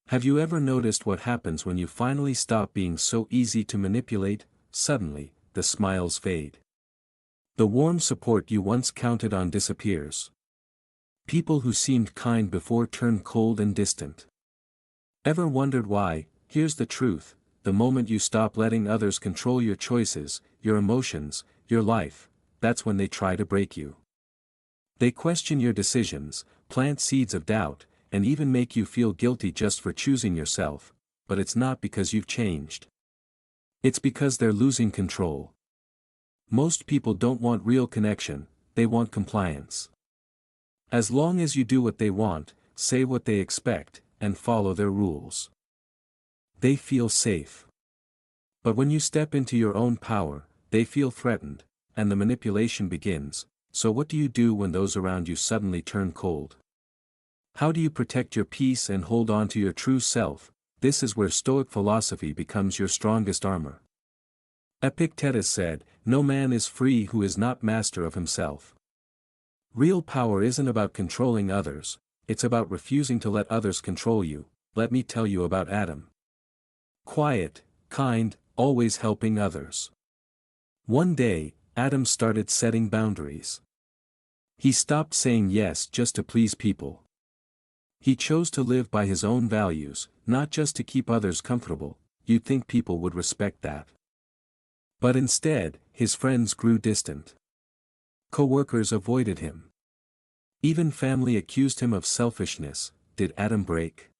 Have you ever noticed what happens when you finally stop being so easy to manipulate? Suddenly, the smiles fade. The warm support you once counted on disappears. People who seemed kind before turn cold and distant. Ever wondered why? Here's the truth: the moment you stop letting others control your choices, your emotions, your life, that's when they try to break you. They question your decisions, plant seeds of doubt, and even make you feel guilty just for choosing yourself, but it's not because you've changed. It's because they're losing control. Most people don't want real connection, they want compliance. As long as you do what they want, say what they expect, and follow their rules, they feel safe. But when you step into your own power, they feel threatened, and the manipulation begins. So what do you do when those around you suddenly turn cold? How do you protect your peace and hold on to your true self? This is where Stoic philosophy becomes your strongest armor. Epictetus said, "No man is free who is not master of himself." Real power isn't about controlling others, it's about refusing to let others control you. Let me tell you about Adam. Quiet, kind, always helping others. One day, Adam started setting boundaries. He stopped saying yes just to please people. He chose to live by his own values, not just to keep others comfortable. You'd think people would respect that. But instead, his friends grew distant. Co-workers avoided him. Even family accused him of selfishness. Did Adam break?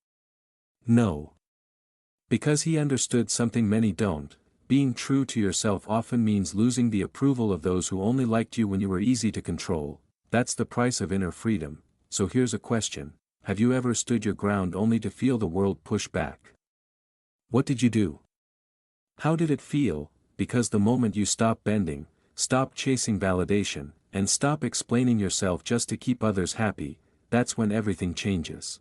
No. Because he understood something many don't: being true to yourself often means losing the approval of those who only liked you when you were easy to control. That's the price of inner freedom. So here's a question: have you ever stood your ground only to feel the world push back? What did you do? How did it feel? Because the moment you stop bending, stop chasing validation, and stop explaining yourself just to keep others happy, that's when everything changes.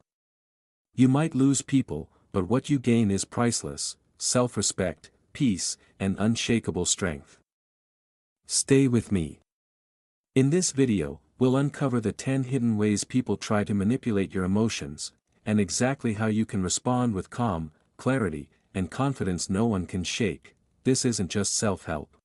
You might lose people, but what you gain is priceless: self-respect, peace, and unshakable strength. Stay with me. In this video, we'll uncover the 10 hidden ways people try to manipulate your emotions, and exactly how you can respond with calm, clarity, and confidence no one can shake. This isn't just self-help.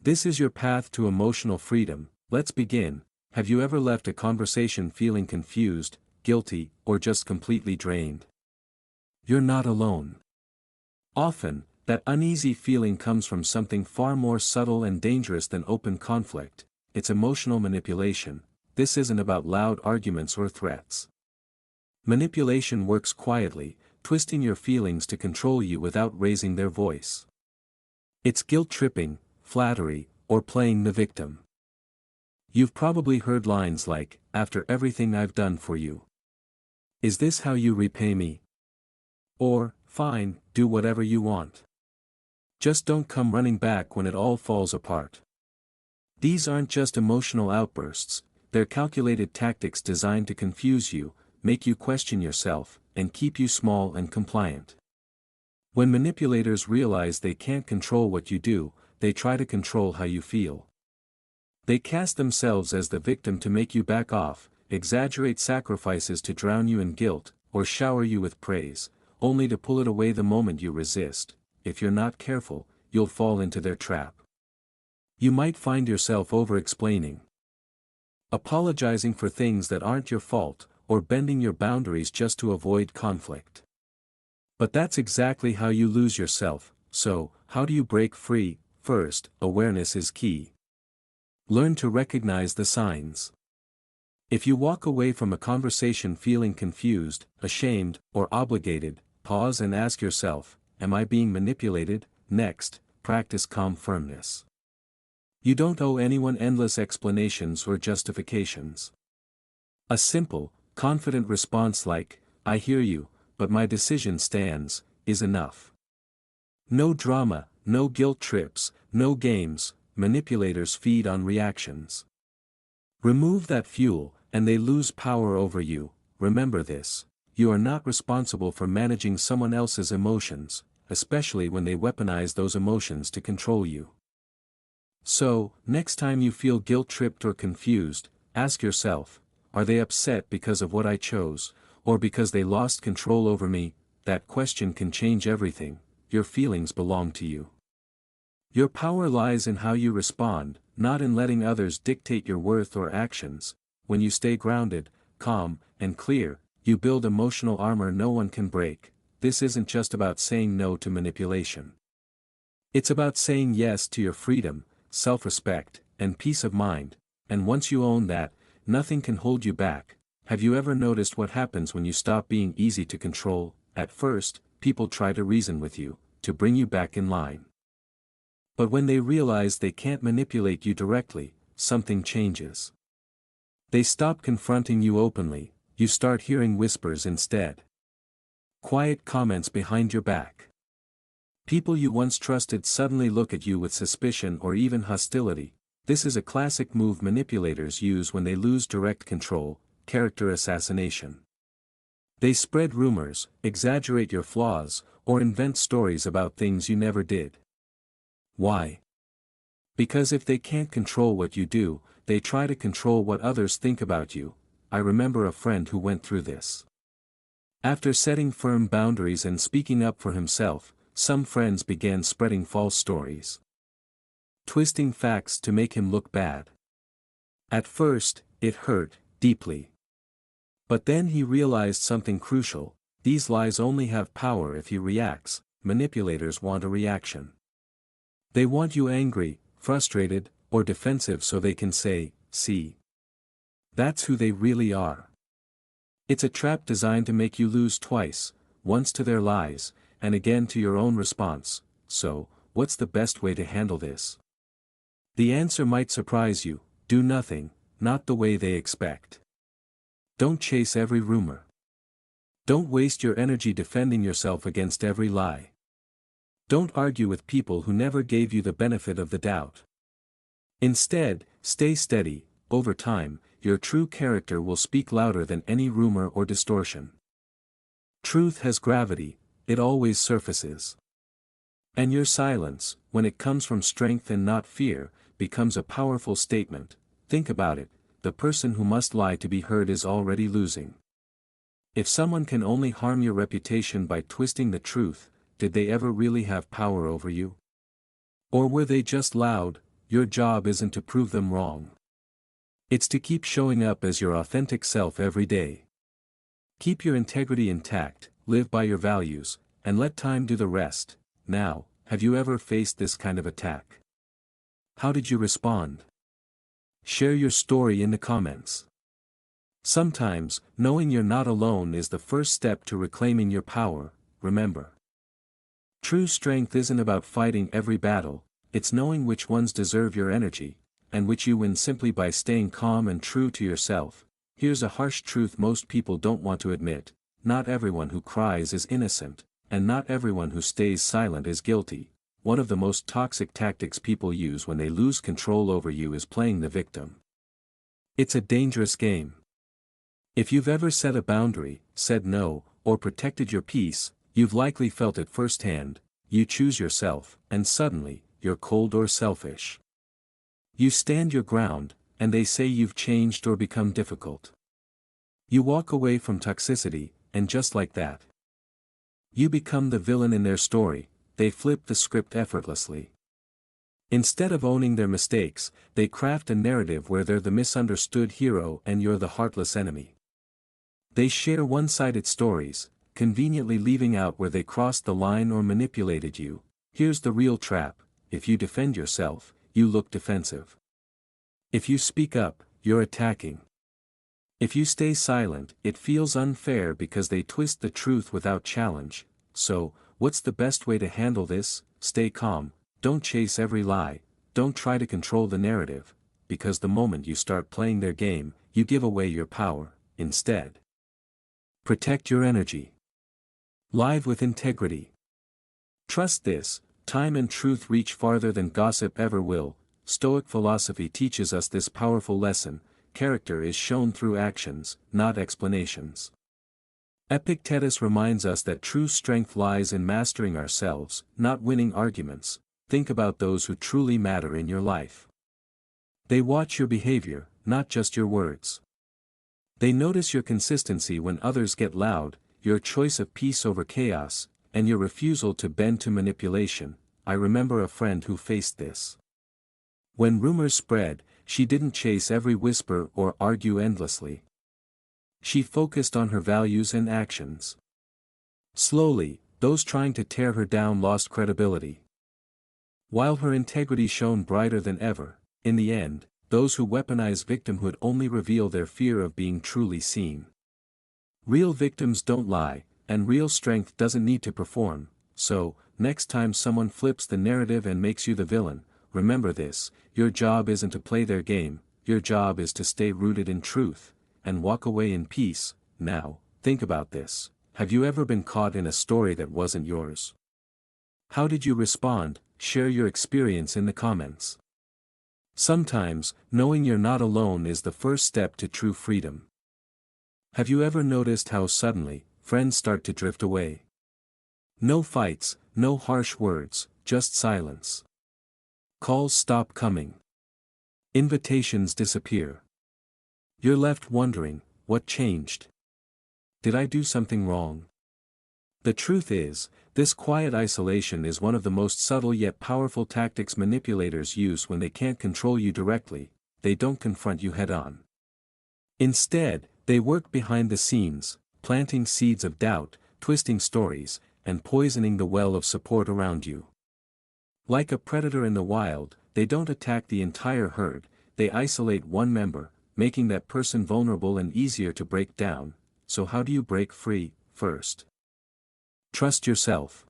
This is your path to emotional freedom. Let's begin. Have you ever left a conversation feeling confused, guilty, or just completely drained? You're not alone. Often, that uneasy feeling comes from something far more subtle and dangerous than open conflict. It's emotional manipulation. This isn't about loud arguments or threats. Manipulation works quietly, twisting your feelings to control you without raising their voice. It's guilt-tripping, flattery, or playing the victim. You've probably heard lines like, "After everything I've done for you. Is this how you repay me?" Or, "Fine, do whatever you want. Just don't come running back when it all falls apart." These aren't just emotional outbursts, they're calculated tactics designed to confuse you, make you question yourself, and keep you small and compliant. When manipulators realize they can't control what you do, they try to control how you feel. They cast themselves as the victim to make you back off, exaggerate sacrifices to drown you in guilt, or shower you with praise, only to pull it away the moment you resist. If you're not careful, you'll fall into their trap. You might find yourself over-explaining, apologizing for things that aren't your fault, or bending your boundaries just to avoid conflict. But that's exactly how you lose yourself. So, how do you break free? First, awareness is key. Learn to recognize the signs. If you walk away from a conversation feeling confused, ashamed, or obligated, pause and ask yourself, am I being manipulated? Next, practice calm firmness. You don't owe anyone endless explanations or justifications. A simple, confident response like, "I hear you, but my decision stands," is enough. No drama, no guilt trips, no games. Manipulators feed on reactions. Remove that fuel, and they lose power over you. Remember this: you are not responsible for managing someone else's emotions, especially when they weaponize those emotions to control you. So, next time you feel guilt-tripped or confused, ask yourself, are they upset because of what I chose, or because they lost control over me? that question can change everything. Your feelings belong to you. Your power lies in how you respond, not in letting others dictate your worth or actions. When you stay grounded, calm, and clear, you build emotional armor no one can break. This isn't just about saying no to manipulation. It's about saying yes to your freedom, self-respect, and peace of mind, and once you own that, nothing can hold you back. Have you ever noticed what happens when you stop being easy to control? At first, people try to reason with you, to bring you back in line. But when they realize they can't manipulate you directly, something changes. They stop confronting you openly, you start hearing whispers instead. Quiet comments behind your back. People you once trusted suddenly look at you with suspicion or even hostility. This is a classic move manipulators use when they lose direct control: character assassination. They spread rumors, exaggerate your flaws, or invent stories about things you never did. Why? Because if they can't control what you do, they try to control what others think about you. I remember a friend who went through this. After setting firm boundaries and speaking up for himself, some friends began spreading false stories, twisting facts to make him look bad. At first, it hurt deeply. But then he realized something crucial: these lies only have power if he reacts. Manipulators want a reaction. They want you angry, frustrated, or defensive so they can say, "See. That's who they really are." It's a trap designed to make you lose twice, once to their lies, and again to your own response. So, what's the best way to handle this? The answer might surprise you: do nothing, not the way they expect. Don't chase every rumor. Don't waste your energy defending yourself against every lie. Don't argue with people who never gave you the benefit of the doubt. Instead, stay steady. Over time, your true character will speak louder than any rumor or distortion. Truth has gravity, it always surfaces. And your silence, when it comes from strength and not fear, becomes a powerful statement. Think about it: the person who must lie to be heard is already losing. If someone can only harm your reputation by twisting the truth, did they ever really have power over you? Or were they just loud? Your job isn't to prove them wrong. It's to keep showing up as your authentic self every day. Keep your integrity intact, live by your values, and let time do the rest. Now, have you ever faced this kind of attack? How did you respond? Share your story in the comments. Sometimes, knowing you're not alone is the first step to reclaiming your power. Remember, true strength isn't about fighting every battle, it's knowing which ones deserve your energy, and which you win simply by staying calm and true to yourself. Here's a harsh truth most people don't want to admit: not everyone who cries is innocent, and not everyone who stays silent is guilty. One of the most toxic tactics people use when they lose control over you is playing the victim. It's a dangerous game. If you've ever set a boundary, said no, or protected your peace, you've likely felt it firsthand. You choose yourself, and suddenly, you're cold or selfish. You stand your ground, and they say you've changed or become difficult. You walk away from toxicity, and just like that, you become the villain in their story. They flip the script effortlessly. Instead of owning their mistakes, they craft a narrative where they're the misunderstood hero and you're the heartless enemy. They share one-sided stories, conveniently leaving out where they crossed the line or manipulated you. Here's the real trap: if you defend yourself, you look defensive. If you speak up, you're attacking. If you stay silent, it feels unfair because they twist the truth without challenge. So, what's the best way to handle this? Stay calm, don't chase every lie, don't try to control the narrative, because the moment you start playing their game, you give away your power. Instead, protect your energy. Live with integrity. Trust this: time and truth reach farther than gossip ever will. Stoic philosophy teaches us this powerful lesson: character is shown through actions, not explanations. Epictetus reminds us that true strength lies in mastering ourselves, not winning arguments. Think about those who truly matter in your life. They watch your behavior, not just your words. They notice your consistency when others get loud, your choice of peace over chaos, and your refusal to bend to manipulation. I remember a friend who faced this. When rumors spread, she didn't chase every whisper or argue endlessly. She focused on her values and actions. Slowly, those trying to tear her down lost credibility. While her integrity shone brighter than ever, in the end, those who weaponize victimhood only reveal their fear of being truly seen. Real victims don't lie, and real strength doesn't need to perform. So, next time someone flips the narrative and makes you the villain, remember this: your job isn't to play their game, your job is to stay rooted in truth, and walk away in peace. Now, think about this: have you ever been caught in a story that wasn't yours? How did you respond? Share your experience in the comments. Sometimes, knowing you're not alone is the first step to true freedom. Have you ever noticed how suddenly, friends start to drift away? No fights, no harsh words, just silence. Calls stop coming. Invitations disappear. You're left wondering, what changed? Did I do something wrong? The truth is, this quiet isolation is one of the most subtle yet powerful tactics manipulators use when they can't control you directly. They don't confront you head-on. Instead, they work behind the scenes, planting seeds of doubt, twisting stories, and poisoning the well of support around you. Like a predator in the wild, they don't attack the entire herd, they isolate one member, making that person vulnerable and easier to break down. So how do you break free? First, trust yourself.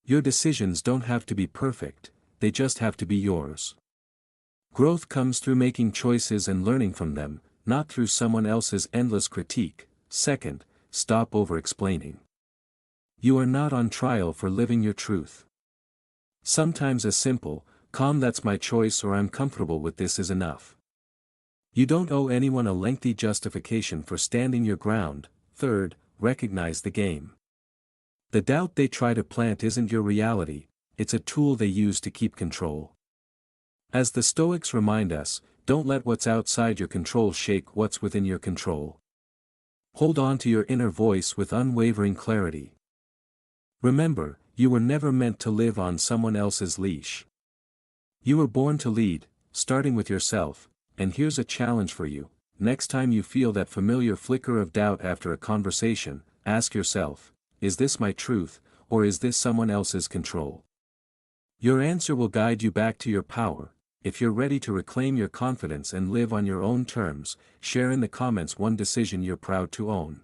Your decisions don't have to be perfect, they just have to be yours. Growth comes through making choices and learning from them, not through someone else's endless critique. Second, stop over-explaining. You are not on trial for living your truth. Sometimes a simple, calm "that's my choice" or "I'm comfortable with this" is enough. You don't owe anyone a lengthy justification for standing your ground. Third, recognize the game. The doubt they try to plant isn't your reality, it's a tool they use to keep control. As the Stoics remind us, don't let what's outside your control shake what's within your control. Hold on to your inner voice with unwavering clarity. Remember, you were never meant to live on someone else's leash. You were born to lead, starting with yourself, and here's a challenge for you: next time you feel that familiar flicker of doubt after a conversation, ask yourself, is this my truth, or is this someone else's control? Your answer will guide you back to your power. If you're ready to reclaim your confidence and live on your own terms, share in the comments one decision you're proud to own.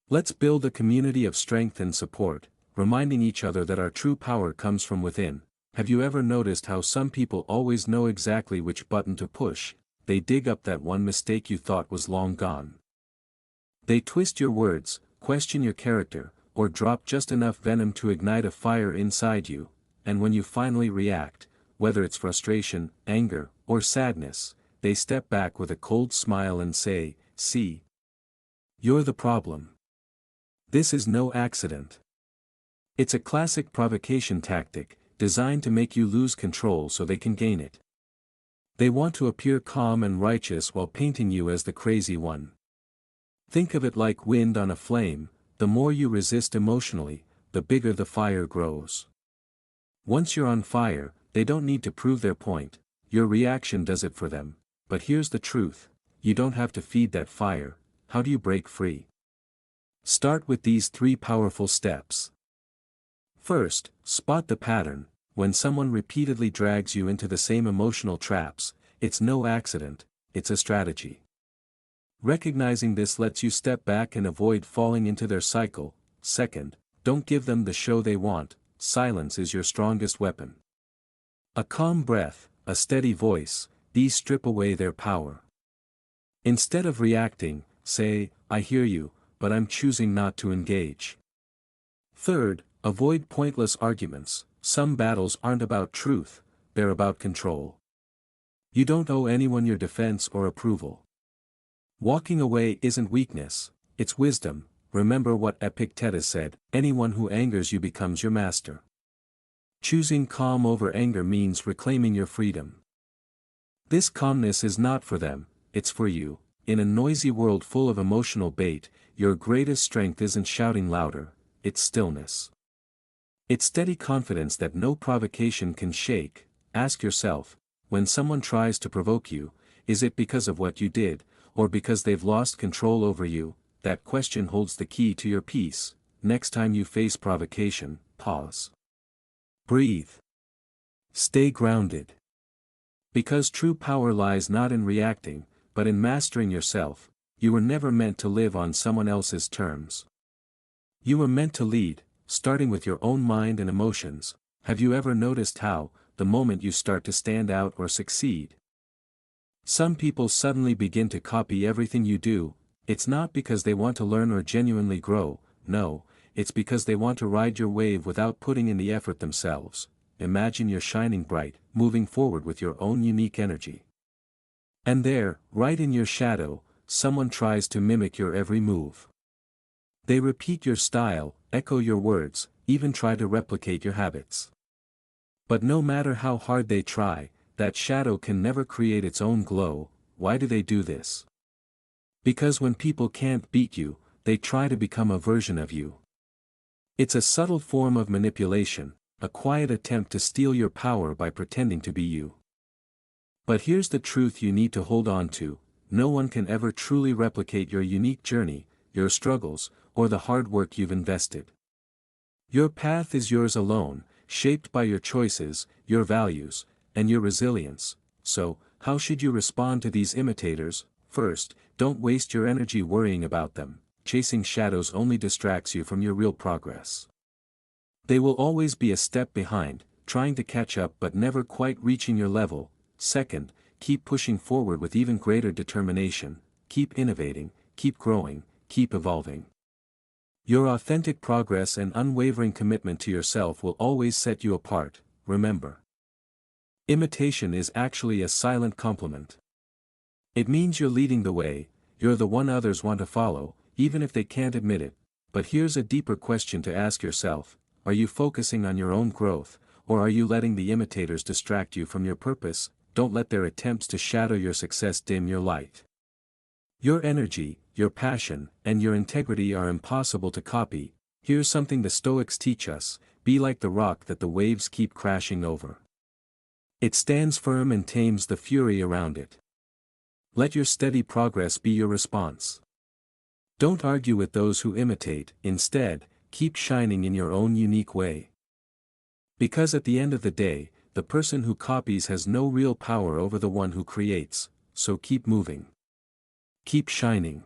Let's build a community of strength and support, reminding each other that our true power comes from within. Have you ever noticed how some people always know exactly which button to push? They dig up that one mistake you thought was long gone. They twist your words, question your character, or drop just enough venom to ignite a fire inside you, and when you finally react, whether it's frustration, anger, or sadness, they step back with a cold smile and say, "See? You're the problem." This is no accident. It's a classic provocation tactic, designed to make you lose control so they can gain it. They want to appear calm and righteous while painting you as the crazy one. Think of it like wind on a flame: the more you resist emotionally, the bigger the fire grows. Once you're on fire, they don't need to prove their point, your reaction does it for them. But here's the truth: you don't have to feed that fire. How do you break free? Start with these 3 powerful steps. First, spot the pattern. When someone repeatedly drags you into the same emotional traps, it's no accident, it's a strategy. Recognizing this lets you step back and avoid falling into their cycle. Second, don't give them the show they want. Silence is your strongest weapon. A calm breath, a steady voice, these strip away their power. Instead of reacting, say, "I hear you, but I'm choosing not to engage." Third, avoid pointless arguments. Some battles aren't about truth, they're about control. You don't owe anyone your defense or approval. Walking away isn't weakness, it's wisdom. Remember what Epictetus said: anyone who angers you becomes your master. Choosing calm over anger means reclaiming your freedom. This calmness is not for them, it's for you. in a noisy world full of emotional bait, your greatest strength isn't shouting louder, it's stillness. It's steady confidence that no provocation can shake. Ask yourself, when someone tries to provoke you, is it because of what you did, or because they've lost control over you? That question holds the key to your peace. Next time you face provocation, pause. Breathe. Stay grounded. Because true power lies not in reacting, but in mastering yourself. You were never meant to live on someone else's terms. You were meant to lead, starting with your own mind and emotions. Have you ever noticed how, the moment you start to stand out or succeed, some people suddenly begin to copy everything you do? It's not because they want to learn or genuinely grow, no, it's because they want to ride your wave without putting in the effort themselves. Imagine you're shining bright, moving forward with your own unique energy. And there, right in your shadow, someone tries to mimic your every move. They repeat your style, echo your words, even try to replicate your habits. But no matter how hard they try, that shadow can never create its own glow. Why do they do this? Because when people can't beat you, they try to become a version of you. It's a subtle form of manipulation, a quiet attempt to steal your power by pretending to be you. But here's the truth you need to hold on to: no one can ever truly replicate your unique journey, your struggles, or the hard work you've invested. Your path is yours alone, shaped by your choices, your values, and your resilience. So, how should you respond to these imitators? First, don't waste your energy worrying about them. Chasing shadows only distracts you from your real progress. They will always be a step behind, trying to catch up but never quite reaching your level. Second, keep pushing forward with even greater determination. Keep innovating, keep growing, keep evolving. Your authentic progress and unwavering commitment to yourself will always set you apart. Remember, imitation is actually a silent compliment. It means you're leading the way, you're the one others want to follow, even if they can't admit it. But here's a deeper question to ask yourself: are you focusing on your own growth, or are you letting the imitators distract you from your purpose? Don't let their attempts to shadow your success dim your light. Your energy, your passion, and your integrity are impossible to copy. Here's something the Stoics teach us: be like the rock that the waves keep crashing over. It stands firm and tames the fury around it. Let your steady progress be your response. Don't argue with those who imitate. Instead, keep shining in your own unique way. Because at the end of the day, the person who copies has no real power over the one who creates. So keep moving. Keep shining.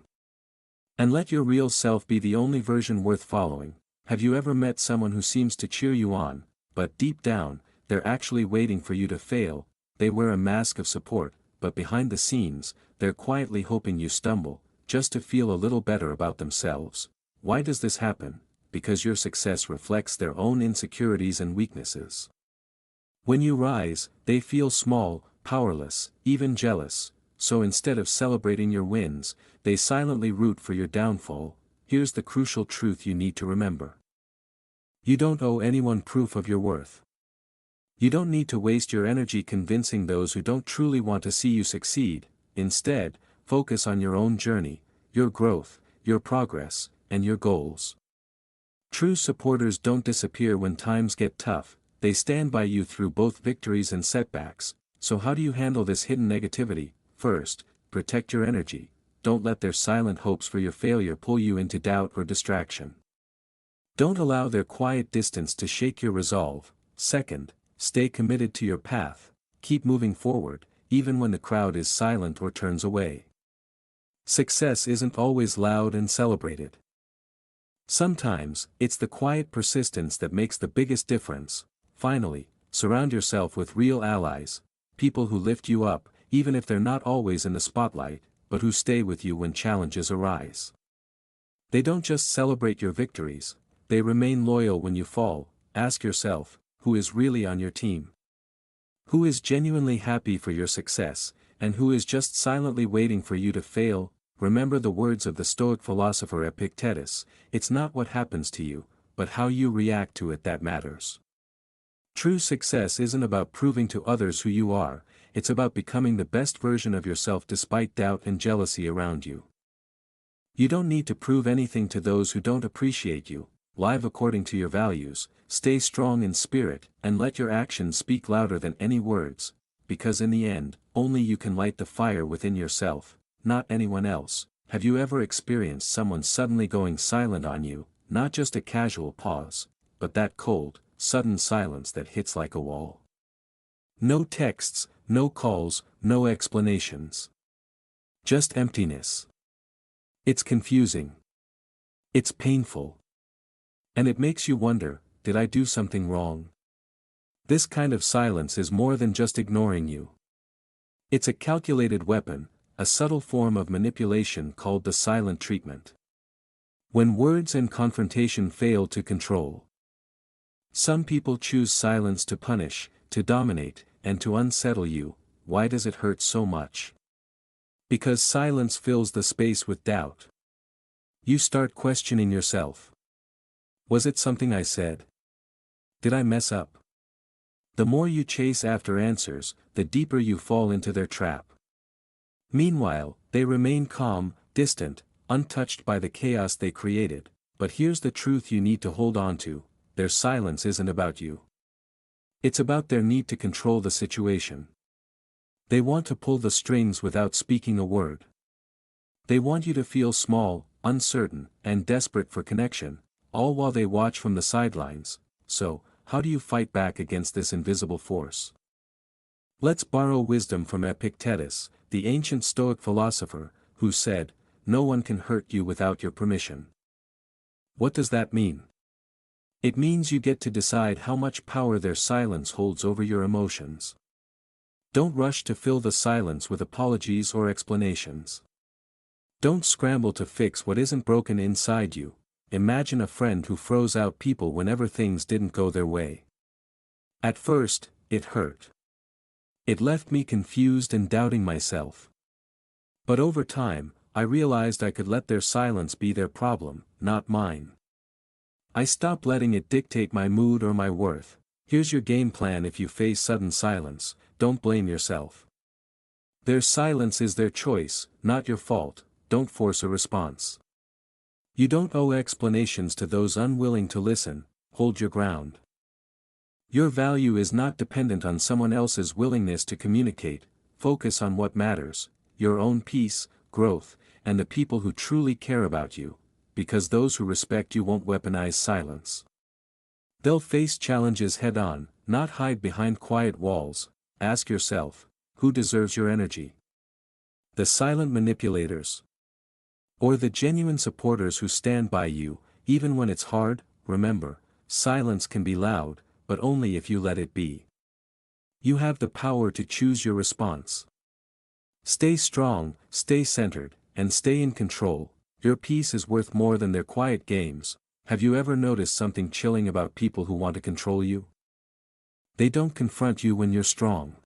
And let your real self be the only version worth following. Have you ever met someone who seems to cheer you on, but deep down, they're actually waiting for you to fail? They wear a mask of support, but behind the scenes, they're quietly hoping you stumble, just to feel a little better about themselves. Why does this happen? Because your success reflects their own insecurities and weaknesses. When you rise, they feel small, powerless, even jealous. So instead of celebrating your wins, they silently root for your downfall. Here's the crucial truth you need to remember: you don't owe anyone proof of your worth. You don't need to waste your energy convincing those who don't truly want to see you succeed. Instead, focus on your own journey, your growth, your progress, and your goals. True supporters don't disappear when times get tough, they stand by you through both victories and setbacks. So how do you handle this hidden negativity? First, protect your energy. Don't let their silent hopes for your failure pull you into doubt or distraction. Don't allow their quiet distance to shake your resolve. Second, stay committed to your path. Keep moving forward, even when the crowd is silent or turns away. Success isn't always loud and celebrated. Sometimes, it's the quiet persistence that makes the biggest difference. Finally, surround yourself with real allies, people who lift you up, even if they're not always in the spotlight, but who stay with you when challenges arise. They don't just celebrate your victories, they remain loyal when you fall. Ask yourself, who is really on your team? Who is genuinely happy for your success, and who is just silently waiting for you to fail? Remember the words of the Stoic philosopher Epictetus: it's not what happens to you, but how you react to it that matters. True success isn't about proving to others who you are, it's about becoming the best version of yourself despite doubt and jealousy around you. You don't need to prove anything to those who don't appreciate you. Live according to your values, stay strong in spirit, and let your actions speak louder than any words, because in the end, only you can light the fire within yourself, not anyone else. Have you ever experienced someone suddenly going silent on you, not just a casual pause, but that cold, sudden silence that hits like a wall? No texts, no calls, no explanations. Just emptiness. It's confusing. It's painful. And it makes you wonder, did I do something wrong? This kind of silence is more than just ignoring you. It's a calculated weapon, a subtle form of manipulation called the silent treatment. When words and confrontation fail to control. Some people choose silence to punish, to dominate, and to unsettle you. Why does it hurt so much? Because silence fills the space with doubt. You start questioning yourself. Was it something I said? Did I mess up? The more you chase after answers, the deeper you fall into their trap. Meanwhile, they remain calm, distant, untouched by the chaos they created. But here's the truth you need to hold on to: their silence isn't about you. It's about their need to control the situation. They want to pull the strings without speaking a word. They want you to feel small, uncertain, and desperate for connection, all while they watch from the sidelines. So, how do you fight back against this invisible force? Let's borrow wisdom from Epictetus, the ancient Stoic philosopher, who said, "No one can hurt you without your permission." What does that mean? It means you get to decide how much power their silence holds over your emotions. Don't rush to fill the silence with apologies or explanations. Don't scramble to fix what isn't broken inside you. Imagine a friend who froze out people whenever things didn't go their way. At first, it hurt. It left me confused and doubting myself. But over time, I realized I could let their silence be their problem, not mine. I stopped letting it dictate my mood or my worth. Here's your game plan if you face sudden silence: don't blame yourself. Their silence is their choice, not your fault. Don't force a response. You don't owe explanations to those unwilling to listen. Hold your ground. Your value is not dependent on someone else's willingness to communicate. Focus on what matters: your own peace, growth, and the people who truly care about you, because those who respect you won't weaponize silence. They'll face challenges head-on, not hide behind quiet walls. Ask yourself, who deserves your energy? The silent manipulators? Or the genuine supporters who stand by you, even when it's hard? Remember, silence can be loud, but only if you let it be. You have the power to choose your response. Stay strong, stay centered, and stay in control. Your peace is worth more than their quiet games. Have you ever noticed something chilling about people who want to control you? They don't confront you when you're strong.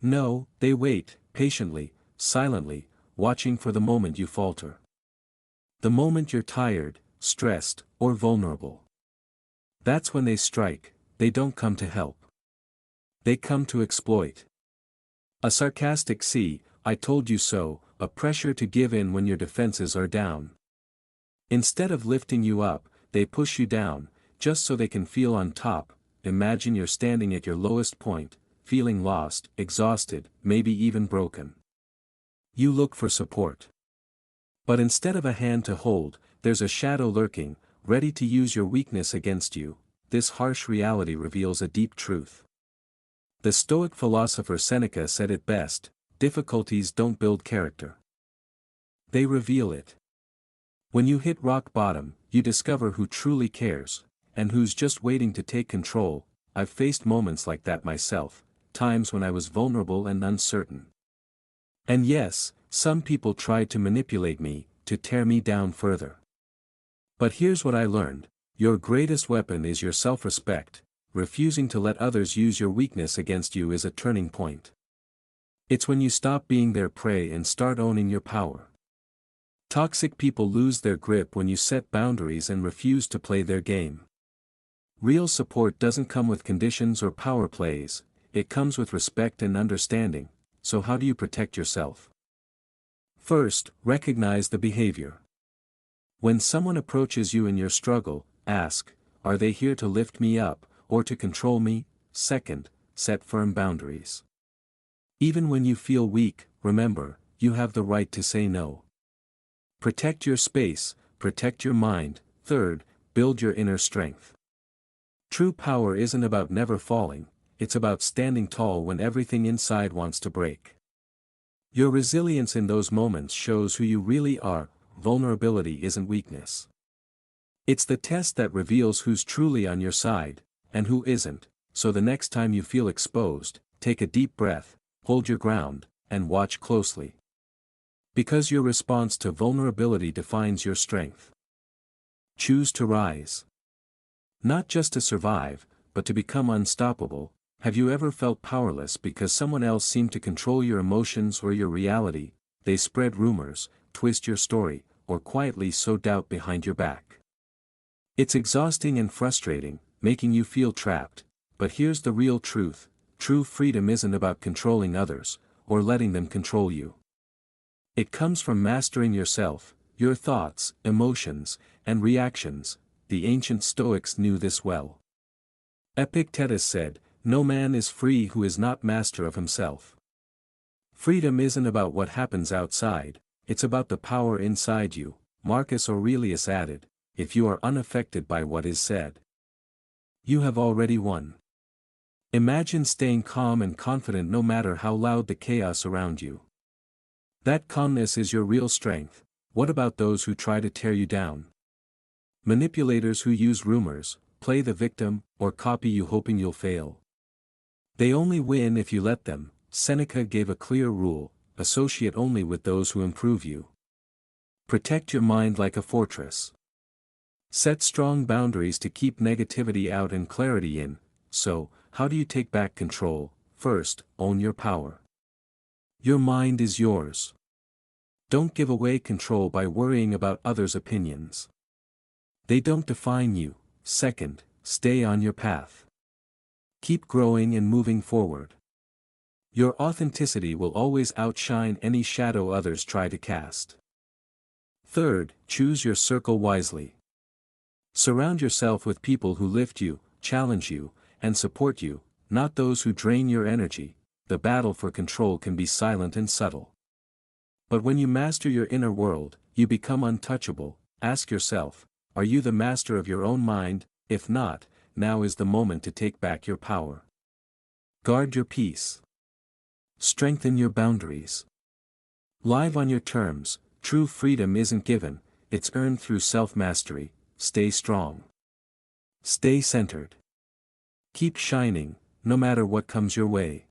No, they wait, patiently, silently, watching for the moment you falter. The moment you're tired, stressed, or vulnerable. That's when they strike. They don't come to help. They come to exploit. A sarcastic "see, I told you so," a pressure to give in when your defenses are down. Instead of lifting you up, they push you down, just so they can feel on top. Imagine you're standing at your lowest point, feeling lost, exhausted, maybe even broken. You look for support. But instead of a hand to hold, there's a shadow lurking, ready to use your weakness against you. This harsh reality reveals a deep truth. The Stoic philosopher Seneca said it best: difficulties don't build character. They reveal it. When you hit rock bottom, you discover who truly cares, and who's just waiting to take control. I've faced moments like that myself, times when I was vulnerable and uncertain. And yes, some people tried to manipulate me, to tear me down further. But here's what I learned: your greatest weapon is your self-respect. Refusing to let others use your weakness against you is a turning point. It's when you stop being their prey and start owning your power. Toxic people lose their grip when you set boundaries and refuse to play their game. Real support doesn't come with conditions or power plays. it comes with respect and understanding. So how do you protect yourself? First, recognize the behavior. When someone approaches you in your struggle, ask, are they here to lift me up, or to control me? Second, set firm boundaries. Even when you feel weak, remember, you have the right to say no. Protect your space, protect your mind. Third, build your inner strength. True power isn't about never falling, it's about standing tall when everything inside wants to break. Your resilience in those moments shows who you really are. Vulnerability isn't weakness. It's the test that reveals who's truly on your side, and who isn't. So the next time you feel exposed, take a deep breath, hold your ground, and watch closely. Because your response to vulnerability defines your strength. Choose to rise. Not just to survive, but to become unstoppable. Have you ever felt powerless because someone else seemed to control your emotions or your reality? They spread rumors, twist your story, or quietly sow doubt behind your back. It's exhausting and frustrating, making you feel trapped. But here's the real truth: true freedom isn't about controlling others, or letting them control you. It comes from mastering yourself, your thoughts, emotions, and reactions. The ancient Stoics knew this well. Epictetus said, "No man is free who is not master of himself." Freedom isn't about what happens outside, it's about the power inside you. Marcus Aurelius added, "If you are unaffected by what is said, you have already won." Imagine staying calm and confident no matter how loud the chaos around you. That calmness is your real strength. What about those who try to tear you down? Manipulators who use rumors, play the victim, or copy you hoping you'll fail. They only win if you let them. Seneca gave a clear rule: associate only with those who improve you. Protect your mind like a fortress. Set strong boundaries to keep negativity out and clarity in. So, how do you take back control? First, own your power. Your mind is yours. Don't give away control by worrying about others' opinions. They don't define you. Second, stay on your path. Keep growing and moving forward. Your authenticity will always outshine any shadow others try to cast. Third, choose your circle wisely. Surround yourself with people who lift you, challenge you, and support you, not those who drain your energy. The battle for control can be silent and subtle. But when you master your inner world, you become untouchable. Ask yourself, are you the master of your own mind? If not, now is the moment to take back your power. Guard your peace. Strengthen your boundaries. Live on your terms. True freedom isn't given, it's earned through self-mastery. Stay strong. Stay centered. Keep shining, no matter what comes your way.